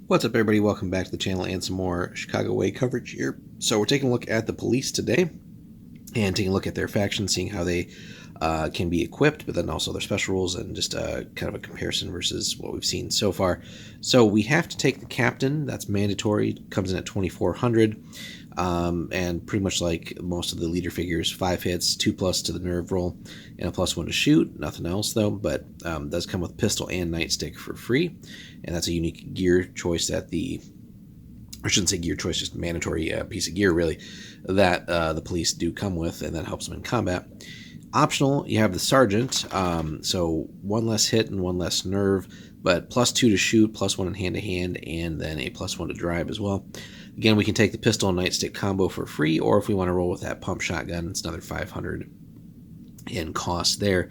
What's up, everybody? Welcome back to the channel and some more Chicago Way coverage here. So we're taking a look at the police today and taking a look at their faction, seeing how they can be equipped, but then also their special rules and just kind of a comparison versus what we've seen so far. So we have to take the captain. That's mandatory. Comes in at 2,400. And pretty much like most of the leader figures, 5 hits, 2+ to the nerve roll, and a +1 to shoot. Nothing else though, but does come with pistol and nightstick for free, and that's a unique gear choice that I shouldn't say gear choice, just mandatory piece of gear really, that the police do come with, and that helps them in combat. Optional, you have the sergeant, so 1 less hit and 1 less nerve, but +2 to shoot, +1 in hand-to-hand, and then a +1 to drive as well. Again, we can take the pistol and nightstick combo for free, or if we want to roll with that pump shotgun, it's another 500 in cost there.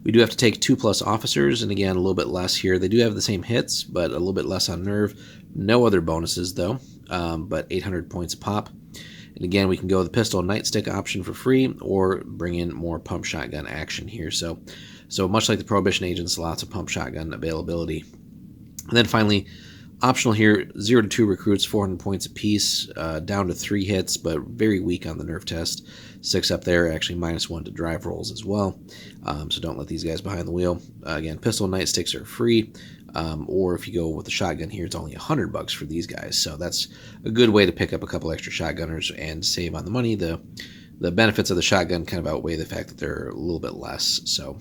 We do have to take 2+ officers, and again, a little bit less here. They do have the same hits, but a little bit less on nerve. No other bonuses, though, but 800 points a pop. And again, we can go with the pistol and nightstick option for free, or bring in more pump shotgun action here. So much like the Prohibition agents, lots of pump shotgun availability. And then finally, optional here, 0 to 2 recruits, 400 points apiece, down to 3 hits, but very weak on the nerve test. 6 up there, actually -1 to drive rolls as well. So don't let these guys behind the wheel. Again, pistol and nightsticks are free, or if you go with the shotgun here, it's only $100 for these guys. So that's a good way to pick up a couple extra shotgunners and save on the money. The benefits of the shotgun kind of outweigh the fact that they're a little bit less. So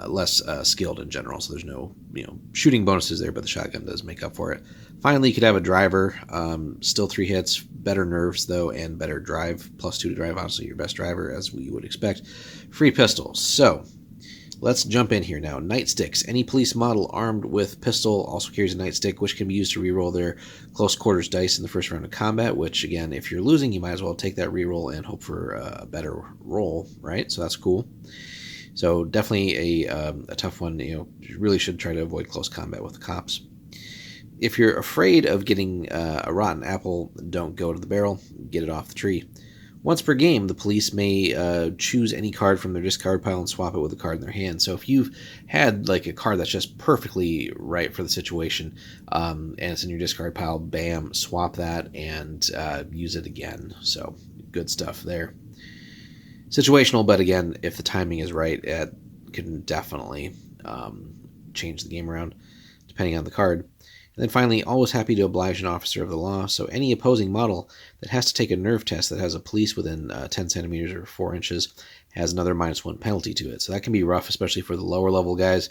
less skilled in general, so there's no shooting bonuses there, but the shotgun does make up for it. Finally, you could have a driver, still 3 hits, better nerves though, and better drive, +2 to drive, honestly your best driver as we would expect. Free pistol. So let's jump in here now. Nightsticks. Any police model armed with pistol also carries a nightstick, which can be used to reroll their close quarters dice in the first round of combat, which again, if you're losing, you might as well take that reroll and hope for a better roll, right? So that's cool. So definitely a tough one. You really should try to avoid close combat with the cops. If you're afraid of getting a rotten apple, don't go to the barrel. Get it off the tree. Once per game, the police may choose any card from their discard pile and swap it with a card in their hand. So if you've had like a card that's just perfectly right for the situation, and it's in your discard pile, bam, swap that and use it again. So good stuff there. Situational, but again, if the timing is right, it can definitely change the game around, depending on the card. And then finally, always happy to oblige an officer of the law. So any opposing model that has to take a nerve test that has a police within 10 centimeters or 4 inches has another -1 penalty to it. So that can be rough, especially for the lower level guys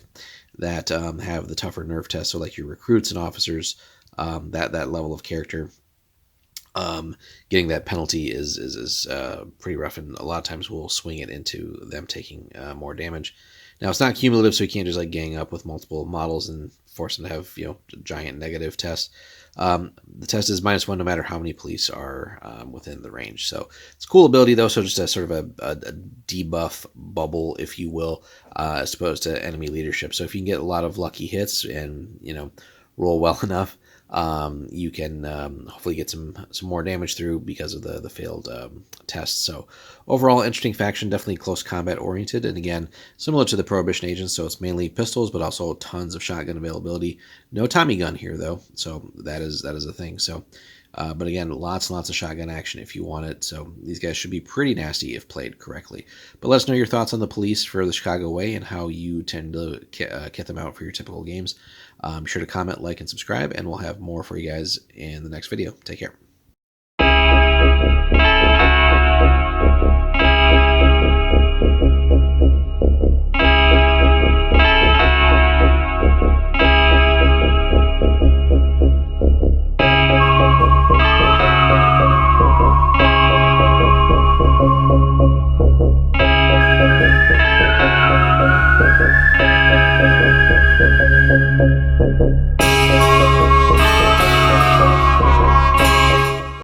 that have the tougher nerve tests. So like your recruits and officers, that level of character. Getting that penalty is pretty rough, and a lot of times we'll swing it into them taking more damage. Now, it's not cumulative, so you can't just like gang up with multiple models and force them to have a giant negative test. The test is -1 no matter how many police are within the range. So it's a cool ability though. So just a sort of a debuff bubble, if you will, as opposed to enemy leadership. So if you can get a lot of lucky hits and roll well enough, you can hopefully get some more damage through because of the failed tests. So overall, interesting faction, definitely close combat oriented, and again, similar to the Prohibition agents, so it's mainly pistols, but also tons of shotgun availability. No Tommy gun here though, so that is a thing. So but again, lots and lots of shotgun action if you want it. So these guys should be pretty nasty if played correctly. But let us know your thoughts on the police for the Chicago Way and how you tend to get them out for your typical games. Be sure to comment, like, and subscribe, and we'll have more for you guys in the next video. Take care.